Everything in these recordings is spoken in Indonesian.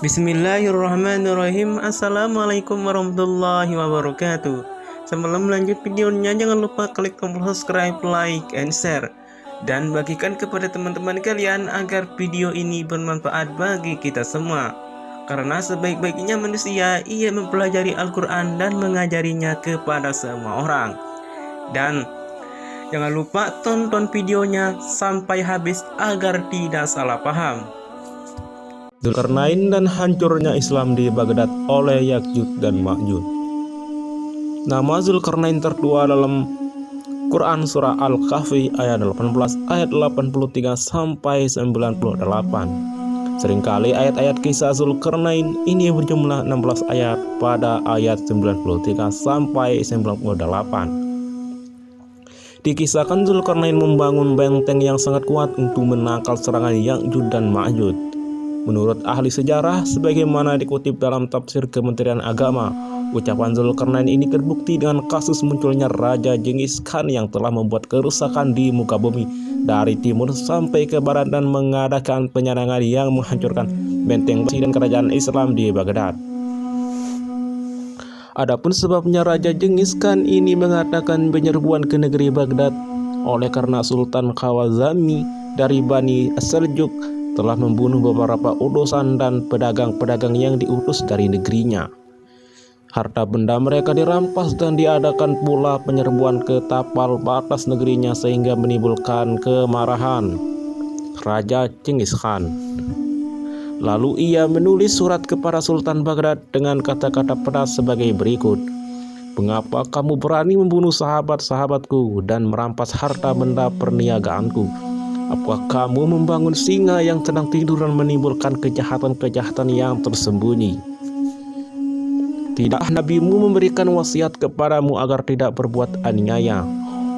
Bismillahirrahmanirrahim. Assalamualaikum warahmatullahi wabarakatuh. Sebelum lanjut videonya, jangan lupa klik tombol subscribe, like, and share, dan bagikan kepada teman-teman kalian agar video ini bermanfaat bagi kita semua. Karena sebaik-baiknya manusia, ia mempelajari Al-Quran dan mengajarinya kepada semua orang. Dan jangan lupa tonton videonya sampai habis agar tidak salah paham. Dzulkarnain dan hancurnya Islam di Baghdad oleh Ya'juj dan Ma'juj. Nama Dzulkarnain tertua dalam Quran surah Al-Kahfi ayat 18 ayat 83 sampai 98. Seringkali ayat-ayat kisah Dzulkarnain ini berjumlah 16 ayat pada ayat 93 sampai 98. Dikisahkan Dzulkarnain membangun benteng yang sangat kuat untuk menangkal serangan Ya'juj dan Ma'juj. Menurut ahli sejarah, sebagaimana dikutip dalam tafsir Kementerian Agama, ucapan Dzulkarnain ini terbukti dengan kasus munculnya Raja Genghis Khan yang telah membuat kerusakan di muka bumi dari timur sampai ke barat dan mengadakan penyerangan yang menghancurkan benteng besi dan kerajaan Islam di Baghdad. Adapun sebabnya Raja Genghis Khan ini mengadakan penyerbuan ke negeri Baghdad oleh karena Sultan Khawazmi dari Bani Seljuk telah membunuh beberapa utusan dan pedagang-pedagang yang diutus dari negerinya. Harta benda mereka dirampas dan diadakan pula penyerbuan ke tapal batas negerinya sehingga menimbulkan kemarahan Raja Genghis Khan. Lalu ia menulis surat kepada Sultan Baghdad dengan kata-kata pedas sebagai berikut: "Mengapa kamu berani membunuh sahabat-sahabatku dan merampas harta benda perniagaanku? Apakah kamu membangun singa yang sedang tidur dan menimbulkan kejahatan-kejahatan yang tersembunyi? Tidak nabimu memberikan wasiat kepadamu agar tidak berbuat aniaya.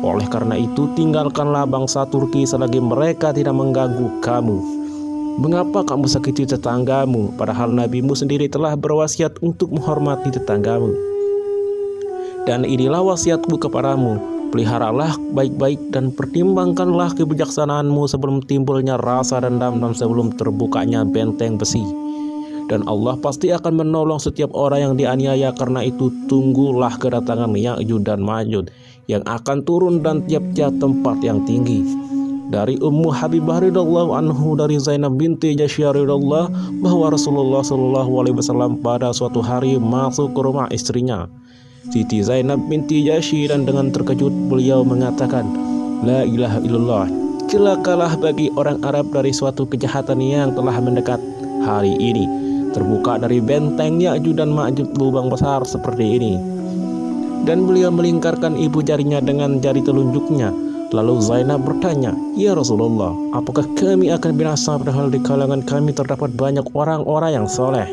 Oleh karena itu tinggalkanlah bangsa Turki selagi mereka tidak mengganggu kamu. Mengapa kamu sakiti tetanggamu, padahal nabimu sendiri telah berwasiat untuk menghormati tetanggamu? Dan inilah wasiatku kepadamu, peliharalah baik-baik dan pertimbangkanlah kebijaksanaanmu sebelum timbulnya rasa dendam dan sebelum terbukanya benteng besi. Dan Allah pasti akan menolong setiap orang yang dianiaya. Karena itu tunggulah kedatangan Ya'juj dan Ma'juj yang akan turun dan tiap-tiap tempat yang tinggi." Dari Ummu Habibah radhiyallahu anhu dari Zainab binti Jahsy radhiyallahu bahwa Rasulullah sallallahu alaihi wasallam pada suatu hari masuk ke rumah istrinya Siti Zainab binti Jahsy dan dengan terkejut beliau mengatakan, "La ilaha illallah, celakalah bagi orang Arab dari suatu kejahatan yang telah mendekat hari ini. Terbuka dari benteng Ya'juj dan Ma'juj lubang besar seperti ini." Dan beliau melingkarkan ibu jarinya dengan jari telunjuknya. Lalu Zainab bertanya, "Ya Rasulullah, apakah kami akan binasa padahal di kalangan kami terdapat banyak orang-orang yang soleh?"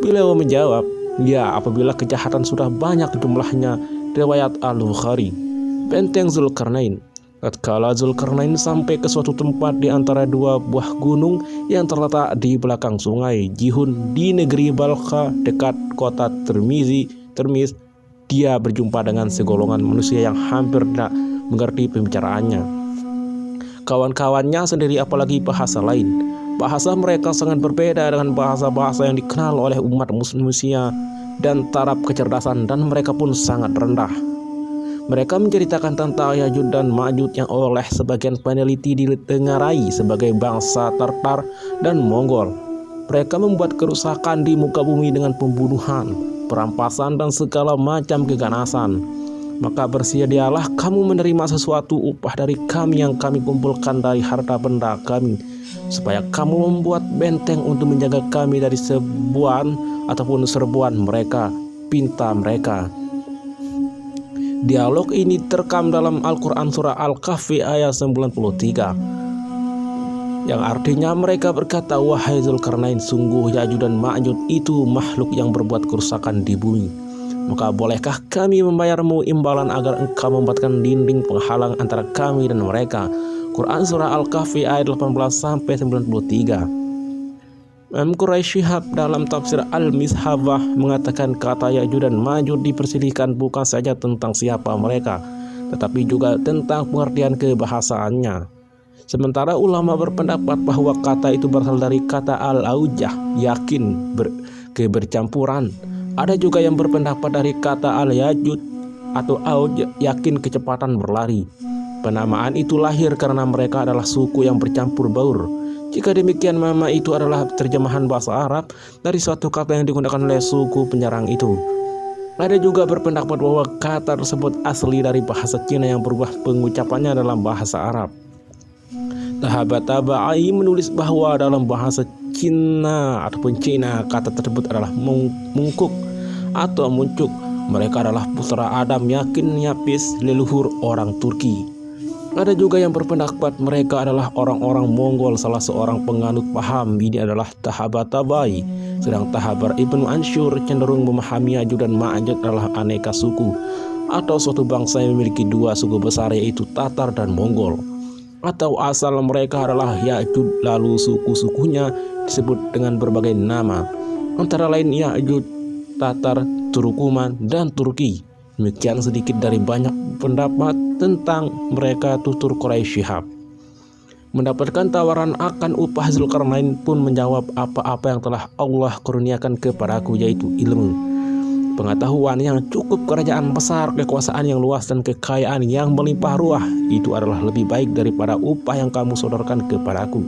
Beliau menjawab, "Ya, apabila kejahatan sudah banyak jumlahnya." Riwayat Al-Bukhari. Benteng Dzulkarnain. Tatkala Dzulkarnain sampai ke suatu tempat di antara dua buah gunung yang terletak di belakang sungai Jihun di negeri Balkha dekat kota Tirmiz, dia berjumpa dengan segolongan manusia yang hampir tidak mengerti pembicaraannya. Kawan-kawannya sendiri apalagi bahasa lain. Bahasa mereka sangat berbeda dengan bahasa-bahasa yang dikenal oleh umat manusia dan taraf kecerdasan dan mereka pun sangat rendah. Mereka menceritakan tentang Ya'juj dan Ma'juj yang oleh sebagian peneliti ditengarai sebagai bangsa Tartar dan Mongol. Mereka membuat kerusakan di muka bumi dengan pembunuhan, perampasan dan segala macam keganasan. Maka bersedialah kamu menerima sesuatu upah dari kami yang kami kumpulkan dari harta benda kami, supaya kamu membuat benteng untuk menjaga kami dari serbuan ataupun serbuan mereka, pinta mereka. Dialog ini terekam dalam Al-Quran surah Al-Kahfi ayat 93, yang artinya mereka berkata, "Wahai Dzulkarnain, sungguh Ya'juj dan Ma'juj itu makhluk yang berbuat kerusakan di bumi. Maka bolehkah kami membayarmu imbalan agar engkau membuatkan dinding penghalang antara kami dan mereka?" Quran surah Al-Kahfi ayat 18-93. Quraisy Shihab dalam tafsir Al-Mishabah mengatakan kata Ya'juj dan Ma'juj dipersilihkan bukan saja tentang siapa mereka, tetapi juga tentang pengertian kebahasaannya. Sementara ulama berpendapat bahwa kata itu berasal dari kata al-aujah, yakin, kebercampuran. Ada juga yang berpendapat dari kata al-yajud atau auj, yakin kecepatan berlari. Penamaan itu lahir karena mereka adalah suku yang bercampur baur. Jika demikian, mama itu adalah terjemahan bahasa Arab dari suatu kata yang digunakan oleh suku penyerang itu. Ada juga berpendapat bahwa kata tersebut asli dari bahasa Cina yang berubah pengucapannya dalam bahasa Arab. Tahabatabai menulis bahwa dalam bahasa Cina ataupun Cina, kata tersebut adalah mungkuk atau muncuk. Mereka adalah putra Adam, yakin Yapis, leluhur orang Turki. Ada juga yang berpendapat mereka adalah orang-orang Mongol, salah seorang penganut paham ini adalah Tahabatabai. Sedang Tahabar Ibnu Ansyur cenderung memahami Ya'juj dan Ma'juj adalah aneka suku atau suatu bangsa yang memiliki dua suku besar, yaitu Tatar dan Mongol. Atau asal mereka adalah Ya'juj, lalu suku-sukunya disebut dengan berbagai nama, antara lain Ya'juj, Tatar, Turkuman, dan Turki. Demikian sedikit dari banyak pendapat tentang mereka, tutur Quraisy Shihab. Mendapatkan tawaran akan upah, Zulkarnain pun menjawab, apa-apa yang telah Allah kurniakan kepadaku, yaitu ilmu, pengetahuan yang cukup, kerajaan besar, kekuasaan yang luas, dan kekayaan yang melimpah ruah, itu adalah lebih baik daripada upah yang kamu sodorkan kepadaku.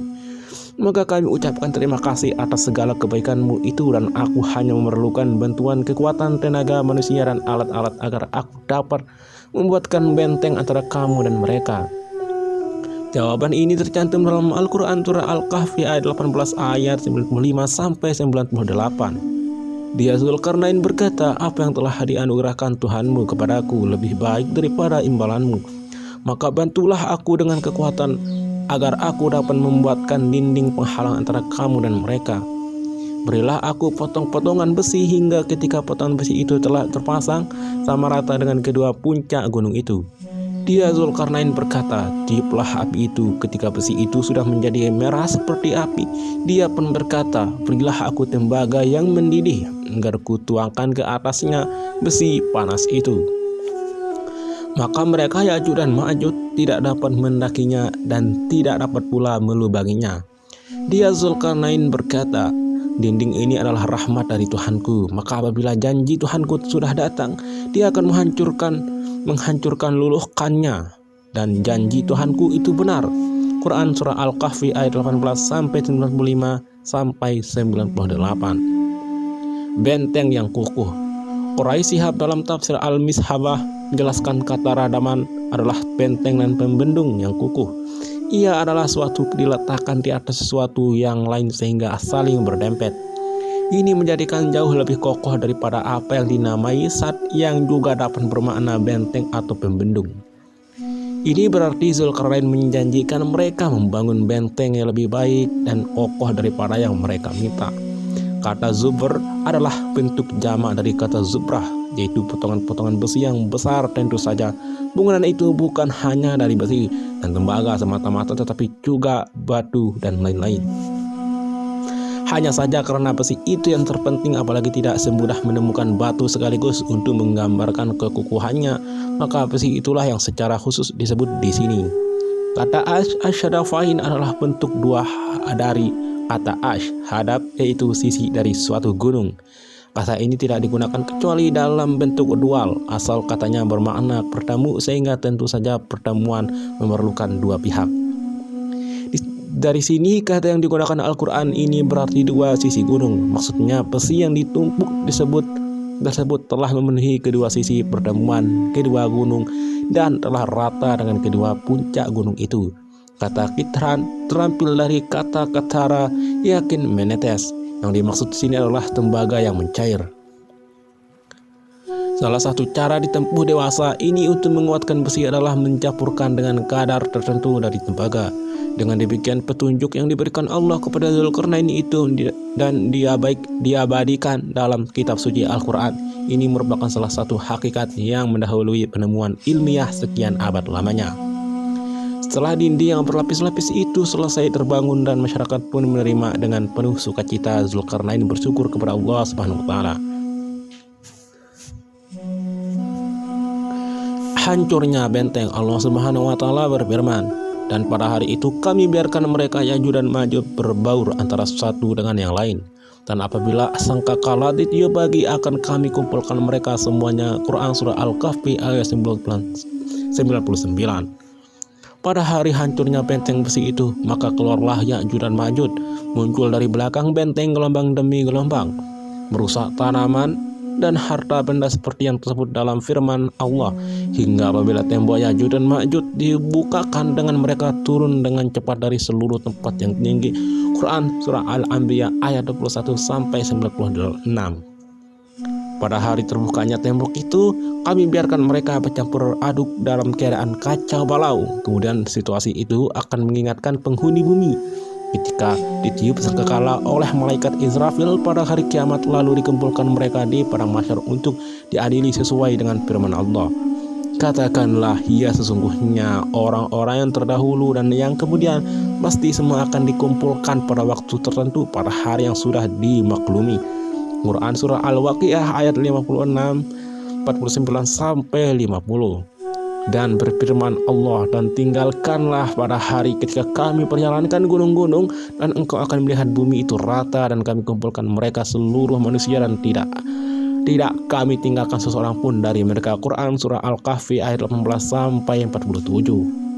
Maka kami ucapkan terima kasih atas segala kebaikanmu itu, dan aku hanya memerlukan bantuan kekuatan tenaga manusia dan alat-alat agar aku dapat membuatkan benteng antara kamu dan mereka. Jawaban ini tercantum dalam Al-Quran surah Al-Kahfi ayat 18 ayat 95-98. Dia Zulkarnain berkata, apa yang telah dianugerahkan Tuhanmu kepadaku lebih baik daripada imbalanmu. Maka bantulah aku dengan kekuatan agar aku dapat membuatkan dinding penghalang antara kamu dan mereka. Berilah aku potong-potongan besi hingga ketika potongan besi itu telah terpasang sama rata dengan kedua puncak gunung itu. Dia Zulkarnain berkata, tiuplah api itu. Ketika besi itu sudah menjadi merah seperti api, dia pun berkata, berilah aku tembaga yang mendidih agar kutuangkan ke atasnya besi panas itu. Maka mereka Ya'juj dan Ma'juj tidak dapat mendakinya dan tidak dapat pula melubanginya. Dia Zulkarnain berkata, dinding ini adalah rahmat dari Tuhanku, maka apabila janji Tuhanku sudah datang, dia akan menghancurkan luluhkannya, dan janji Tuhanku itu benar. Quran surah Al-Kahfi ayat 18-95-98. Benteng yang kukuh. Quraisy Shihab dalam tafsir Al-Mishabah menjelaskan kata radaman adalah benteng dan pembendung yang kukuh. Ia adalah suatu diletakkan di atas sesuatu yang lain sehingga saling berdempet. Ini menjadikan jauh lebih kokoh daripada apa yang dinamai sat, yang juga dapat bermakna benteng atau pembendung. Ini berarti Zulkarnain menjanjikan mereka membangun benteng yang lebih baik dan kokoh daripada yang mereka minta. Kata zubr adalah bentuk jamak dari kata zubrah, yaitu potongan-potongan besi yang besar. Tentu saja bangunan itu bukan hanya dari besi dan tembaga semata-mata, tetapi juga batu dan lain-lain. Hanya saja karena besi itu yang terpenting, apalagi tidak semudah menemukan batu sekaligus untuk menggambarkan kekukuhannya, maka besi itulah yang secara khusus disebut di sini. Kata ash-shadafain adalah bentuk dua dari kata ash, hadap, yaitu sisi dari suatu gunung. Kata ini tidak digunakan kecuali dalam bentuk dual, asal katanya bermakna bertemu, sehingga tentu saja pertemuan memerlukan dua pihak. Dari sini kata yang digunakan Al-Quran ini berarti dua sisi gunung. Maksudnya besi yang ditumpuk tersebut telah memenuhi kedua sisi pertemuan kedua gunung dan telah rata dengan kedua puncak gunung itu. Kata kitran terampil dari kata katara, yakin menetes. Yang dimaksud di sini adalah tembaga yang mencair. Salah satu cara ditempuh dewasa ini untuk menguatkan besi adalah mencampurkan dengan kadar tertentu dari tembaga. Dengan demikian petunjuk yang diberikan Allah kepada Zulkarnain itu dan diabadikan dalam kitab suci Al-Quran ini merupakan salah satu hakikat yang mendahului penemuan ilmiah sekian abad lamanya. Setelah dinding yang berlapis-lapis itu selesai terbangun dan masyarakat pun menerima dengan penuh sukacita, Zulkarnain bersyukur kepada Allah Subhanahu wa taala. Hancurnya benteng, Allah Subhanahu wa taala berfirman, Dan pada hari itu kami biarkan mereka Ya'juj dan Ma'juj berbaur antara satu dengan yang lain. Dan apabila sangkakala ditiup bagi akan kami kumpulkan mereka semuanya. Quran Surah Al-Kahfi ayat 99. Pada hari hancurnya benteng besi itu, maka keluarlah Ya'juj dan Ma'juj, muncul dari belakang benteng gelombang demi gelombang, merusak tanaman dan harta benda seperti yang tersebut dalam firman Allah, hingga apabila tembok Ya'juj dan Ma'juj dibukakan dengan mereka turun dengan cepat dari seluruh tempat yang tinggi. Quran Surah Al-Anbiya ayat 21 sampai 96. Pada hari terbukanya tembok itu, kami biarkan mereka bercampur aduk dalam keadaan kacau balau. Kemudian situasi itu akan mengingatkan penghuni bumi ketika ditiup sangkakala oleh malaikat Israfil pada hari kiamat, lalu dikumpulkan mereka di padang mahsyar untuk diadili sesuai dengan firman Allah. Katakanlah, ya sesungguhnya orang-orang yang terdahulu dan yang kemudian pasti semua akan dikumpulkan pada waktu tertentu pada hari yang sudah dimaklumi. Quran Surah Al-Waqiah ayat 56, 49 sampai 50. Dan berfirman Allah, dan tinggalkanlah pada hari ketika kami perjalankan gunung-gunung dan engkau akan melihat bumi itu rata dan kami kumpulkan mereka seluruh manusia dan tidak kami tinggalkan seseorang pun dari mereka. Quran Surah Al-Kahfi ayat 18 sampai 47.